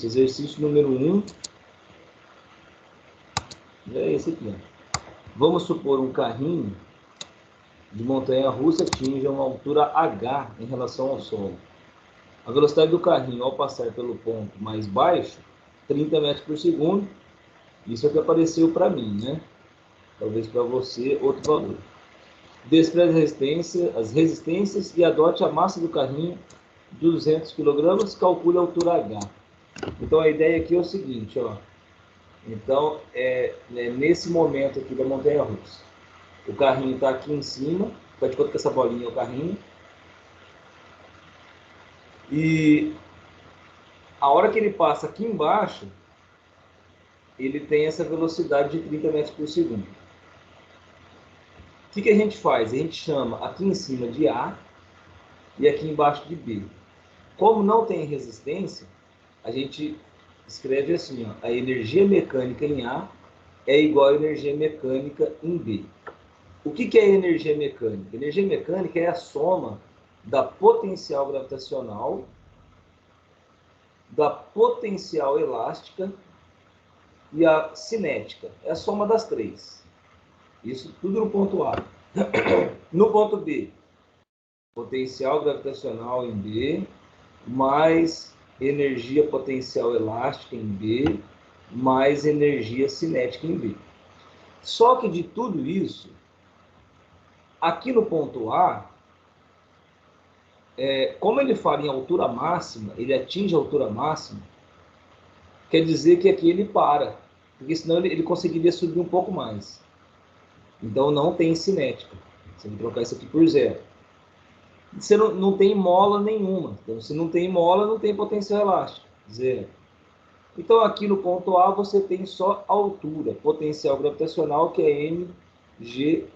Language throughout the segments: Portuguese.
exercício. Exercício número 1 é esse aqui. Ó. Vamos supor um carrinho de montanha-russa atinge uma altura H em relação ao solo. A velocidade do carrinho ao passar pelo ponto mais baixo, 30 metros por segundo. Isso é o que apareceu para mim, né? Talvez para você outro valor. Despreze as resistências e adote a massa do carrinho, 200 kg, calcule a altura H. Então a ideia aqui é o seguinte, ó. Então, nesse momento aqui da montanha-russa. O carrinho está aqui em cima, faz de conta que essa bolinha é o carrinho. E a hora que ele passa aqui embaixo, ele tem essa velocidade de 30 metros por segundo. O que a gente faz? A gente chama aqui em cima de A e aqui embaixo de B. Como não tem resistência, a gente escreve assim, ó, a energia mecânica em A é igual à energia mecânica em B. O que é energia mecânica? Energia mecânica é a soma da potencial gravitacional, da potencial elástica e a cinética. É a soma das três. Isso tudo no ponto A. No ponto B, potencial gravitacional em B, mais energia potencial elástica em B, mais energia cinética em B. Só que de tudo isso, aqui no ponto A, como ele fala em altura máxima, ele atinge a altura máxima, quer dizer que aqui ele para, porque senão ele conseguiria subir um pouco mais. Então não tem cinética. Você vai trocar isso aqui por zero. Você não tem mola nenhuma. Então, se não tem mola, não tem potencial elástico. Zero. Então, aqui no ponto A, você tem só a altura, potencial gravitacional, que é mgh.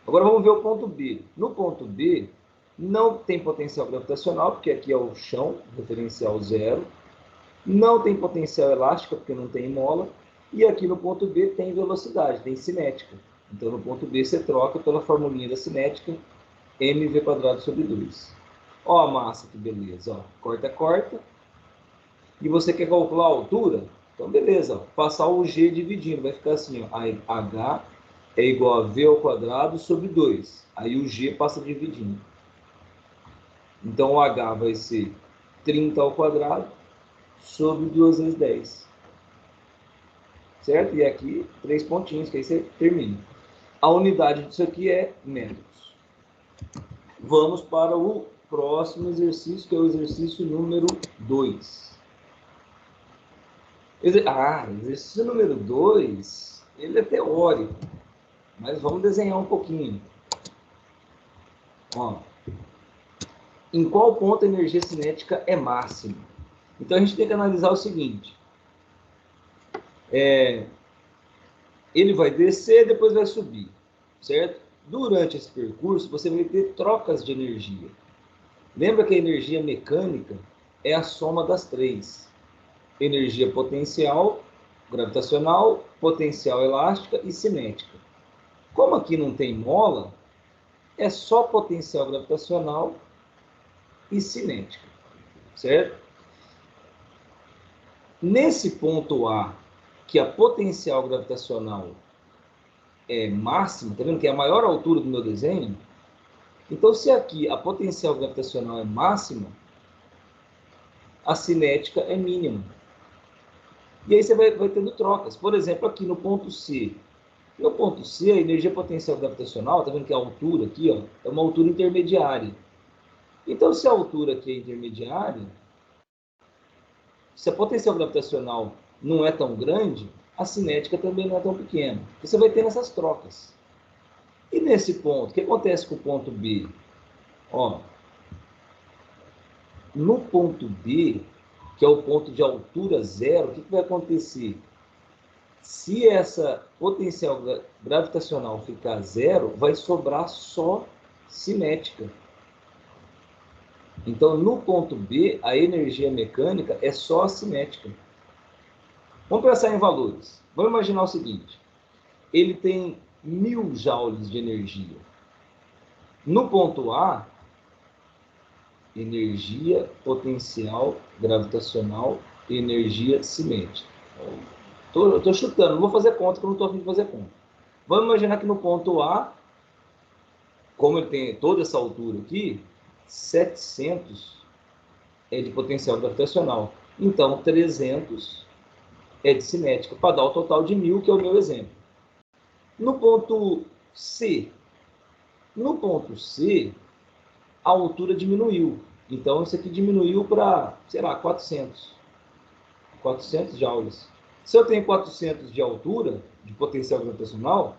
Agora, vamos ver o ponto B. No ponto B, não tem potencial gravitacional, porque aqui é o chão, referencial zero. Não tem potencial elástico, porque não tem mola. E aqui no ponto B tem velocidade, tem cinética. Então, no ponto B, você troca pela formulinha da cinética, mv² sobre 2. Ó a massa, que beleza. Ó. Corta, corta. E você quer calcular a altura? Então, beleza. Ó. Passar o g dividindo. Vai ficar assim, ó. H é igual a v² sobre 2. Aí o g passa dividindo. Então, o h vai ser 30² sobre 2 vezes 10. Certo? E aqui, 3 pontinhos, que aí você termina. A unidade disso aqui é metros. Vamos para o próximo exercício, que é o exercício número 2. Exercício número 2, ele é teórico, mas vamos desenhar um pouquinho. Ó, em qual ponto a energia cinética é máxima? Então a gente tem que analisar o seguinte. Ele vai descer, depois vai subir, certo? Durante esse percurso, você vai ter trocas de energia. Lembra que a energia mecânica é a soma das três. Energia potencial, gravitacional, potencial elástica e cinética. Como aqui não tem mola, é só potencial gravitacional e cinética, certo? Nesse ponto A, que a potencial gravitacional é máxima, tá vendo que é a maior altura do meu desenho? Então, se aqui a potencial gravitacional é máxima, a cinética é mínima. E aí você vai tendo trocas. Por exemplo, aqui no ponto C. No ponto C, a energia potencial gravitacional, tá vendo que a altura aqui, ó, é uma altura intermediária. Então, se a altura aqui é intermediária, se a potencial gravitacional não é tão grande, a cinética também não é tão pequena. Você vai tendo essas trocas. E nesse ponto, o que acontece com o ponto B? Ó, no ponto B, que é o ponto de altura zero, o que vai acontecer? Se essa potencial gravitacional ficar zero, vai sobrar só cinética. Então, no ponto B, a energia mecânica é só a cinética. Vamos pensar em valores. Vamos imaginar o seguinte. Ele tem 1000 joules de energia. No ponto A, energia potencial gravitacional e energia cinética. Eu estou chutando, não vou fazer conta, porque eu não estou a fim de fazer conta. Vamos imaginar que no ponto A, como ele tem toda essa altura aqui, 700 é de potencial gravitacional. Então, 300 é de cinética, para dar o total de 1000, que é o meu exemplo. No ponto C, a altura diminuiu. Então, isso aqui diminuiu para, sei lá, 400 joules. Se eu tenho 400 de altura, de potencial gravitacional,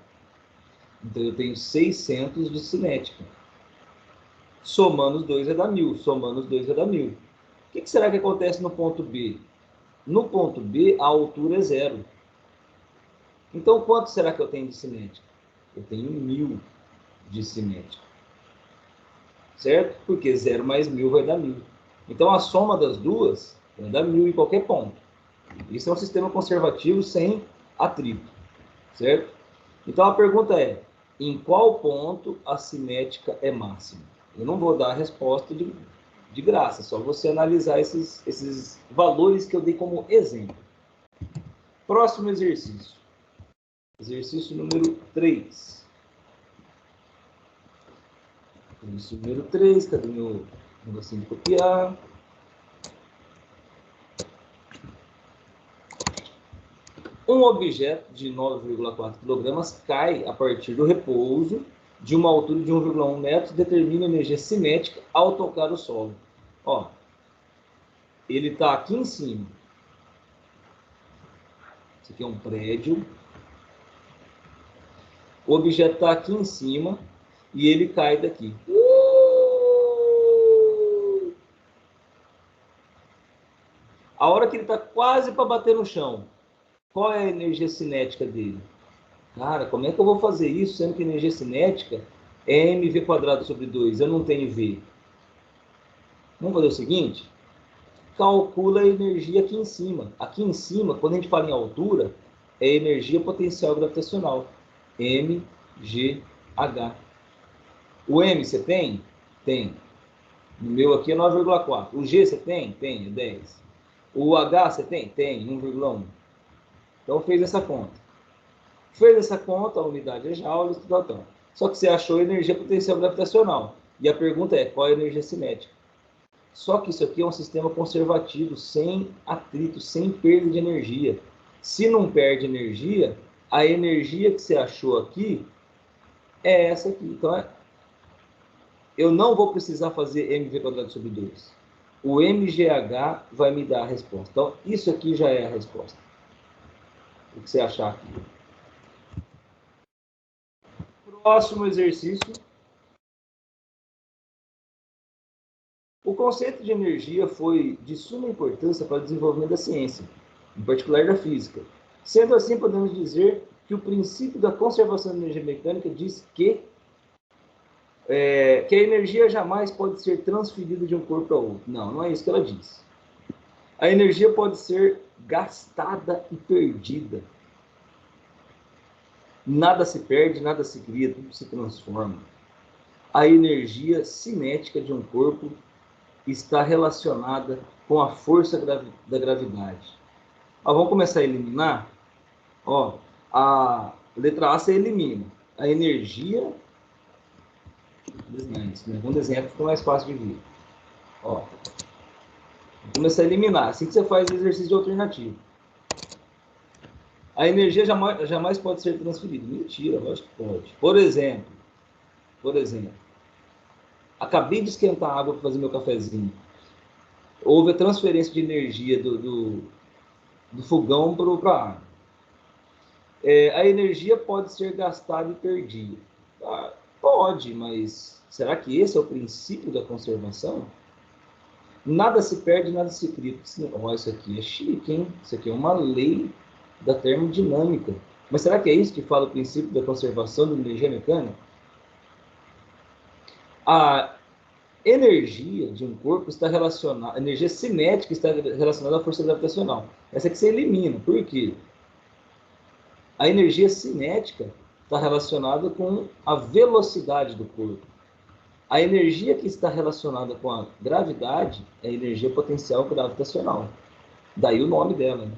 então eu tenho 600 de cinética. Somando os dois vai dar 1000. Somando os dois vai dar 1000. O que será que acontece no ponto B? No ponto B, a altura é 0. Então, quanto será que eu tenho de cinética? Eu tenho 1000 de cinética. Certo? Porque 0 mais 1000 vai dar 1000. Então, a soma das duas vai dar 1000 em qualquer ponto. Isso é um sistema conservativo sem atrito. Certo? Então, a pergunta é, em qual ponto a cinética é máxima? Eu não vou dar a resposta de graça, só você analisar esses valores que eu dei como exemplo. Próximo exercício. Exercício número 3. Exercício número 3, cadê meu negocinho de copiar? Um objeto de 9,4 kg cai a partir do repouso de uma altura de 1,1 metro e determina a energia cinética ao tocar o solo. Ó, ele está aqui em cima. Isso aqui é um prédio. O objeto está aqui em cima e ele cai daqui. A hora que ele está quase para bater no chão, qual é a energia cinética dele? Cara, como é que eu vou fazer isso, sendo que a energia cinética é mv² sobre 2, eu não tenho V. Vamos fazer o seguinte? Calcula a energia aqui em cima. Aqui em cima, quando a gente fala em altura, é energia potencial gravitacional. mgh. O M você tem? Tem. O meu aqui é 9,4. O G você tem? Tem, é 10. O H você tem? Tem, 1,1. Então fez essa conta. Fez essa conta, a unidade é joules, tal. Só que você achou energia potencial gravitacional. E a pergunta é, qual é a energia cinética? Só que isso aqui é um sistema conservativo, sem atrito, sem perda de energia. Se não perde energia, a energia que você achou aqui é essa aqui. Então, eu não vou precisar fazer mv² sobre 2. O mgh vai me dar a resposta. Então, isso aqui já é a resposta. O que você achar aqui. Próximo exercício. O conceito de energia foi de suma importância para o desenvolvimento da ciência, em particular da física. Sendo assim, podemos dizer que o princípio da conservação da energia mecânica diz que a energia jamais pode ser transferida de um corpo para outro. Não, não é isso que ela diz. A energia pode ser gastada e perdida. Nada se perde, nada se cria, tudo se transforma. A energia cinética de um corpo está relacionada com a força da gravidade. Vamos começar a eliminar? A letra A você elimina. A energia... Vamos desenhar que fica mais fácil de ver. Vamos começar a eliminar. Assim que você faz o exercício de alternativo. A energia jamais pode ser transferida. Mentira, lógico que pode. Por exemplo, acabei de esquentar a água para fazer meu cafezinho. Houve a transferência de energia do fogão para a água. A energia pode ser gastada e perdida. Pode, mas será que esse é o princípio da conservação? Nada se perde, nada se cria. Isso aqui é chique, hein? Isso aqui é uma lei da termodinâmica. Mas será que é isso que fala o princípio da conservação da energia mecânica? A energia de um corpo está relacionada, a energia cinética está relacionada à força gravitacional. Essa aqui você elimina. Por quê? A energia cinética está relacionada com a velocidade do corpo. A energia que está relacionada com a gravidade é a energia potencial gravitacional. Daí o nome dela, né?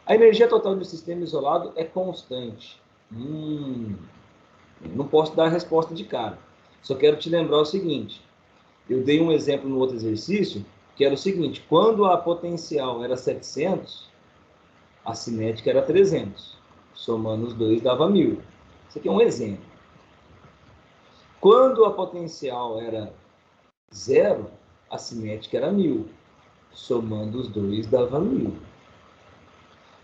A energia total do sistema isolado é constante. Não posso dar a resposta de cara. Só quero te lembrar o seguinte. Eu dei um exemplo no outro exercício, que era o seguinte. Quando a potencial era 700, a cinética era 300. Somando os dois dava 1000. Isso aqui é um exemplo. Quando a potencial era 0, a cinética era 1000. Somando os dois dava 1000.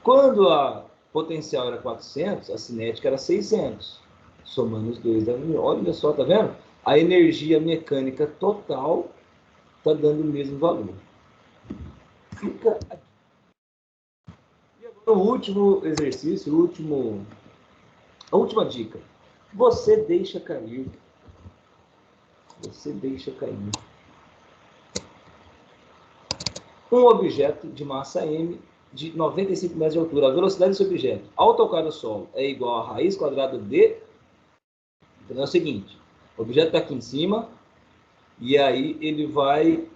Quando a potencial era 400, a cinética era 600. Somando os dois dava 1000. Olha só, tá vendo? A energia mecânica total está dando o mesmo valor. Fica aqui. E agora o último exercício, a última dica. Você deixa cair. Você deixa cair um objeto de massa m de 95 metros de altura. A velocidade desse objeto, ao tocar no solo, é igual a raiz quadrada de... Então é o seguinte, o objeto está aqui em cima, e aí ele vai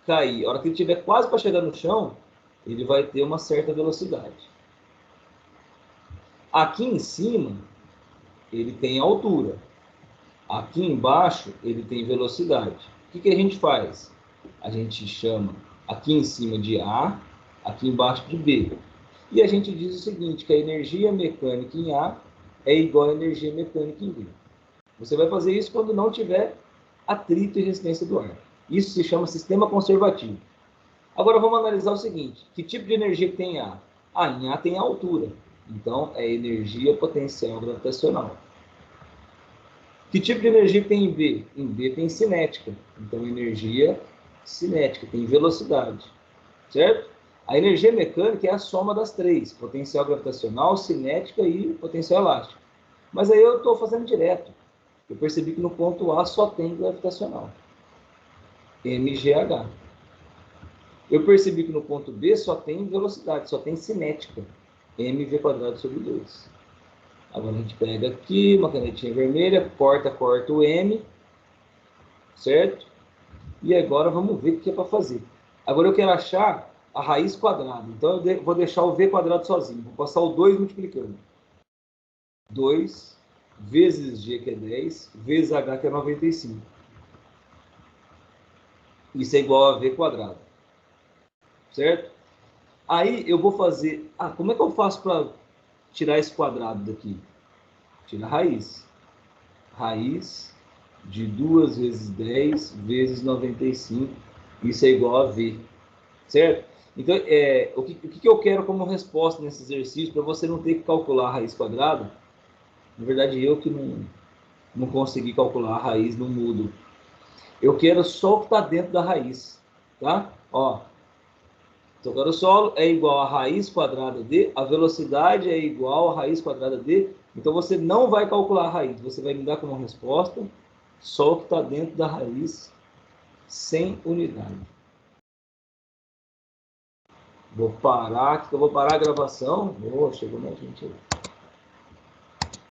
cair. A hora que ele estiver quase para chegar no chão, ele vai ter uma certa velocidade. Aqui em cima, ele tem altura. Aqui embaixo, ele tem velocidade. O que a gente faz? A gente chama aqui em cima de A, aqui embaixo de B. E a gente diz o seguinte, que a energia mecânica em A é igual à energia mecânica em B. Você vai fazer isso quando não tiver atrito e resistência do ar. Isso se chama sistema conservativo. Agora vamos analisar o seguinte, que tipo de energia que tem em A? Em A tem altura. Então, é energia potencial gravitacional. Que tipo de energia tem em B? Em B tem cinética. Então, energia cinética, tem velocidade. Certo? A energia mecânica é a soma das três. Potencial gravitacional, cinética e potencial elástico. Mas aí eu estou fazendo direto. Eu percebi que no ponto A só tem gravitacional. mgh. Eu percebi que no ponto B só tem velocidade, só tem cinética. mv² sobre 2. Agora a gente pega aqui uma canetinha vermelha, corta o M, certo? E agora vamos ver o que é para fazer. Agora eu quero achar a raiz quadrada. Então eu vou deixar o v² sozinho. Vou passar o 2 multiplicando. 2 vezes g, que é 10, vezes h, que é 95. Isso é igual a v². Certo? Aí eu vou fazer... como é que eu faço para tirar esse quadrado daqui? Tira a raiz. Raiz de 2 vezes 10 vezes 95. Isso é igual a V. Certo? Então, o que eu quero como resposta nesse exercício, para você não ter que calcular a raiz quadrada? Na verdade, eu que não consegui calcular a raiz no mudo. Eu quero só o que está dentro da raiz. Tá? Ó, tocar o solo é igual a raiz quadrada de, a velocidade é igual a raiz quadrada de, então você não vai calcular a raiz, você vai me dar como resposta só o que está dentro da raiz sem unidade. Vou parar, que eu vou parar a gravação. Chegou mais gente aí.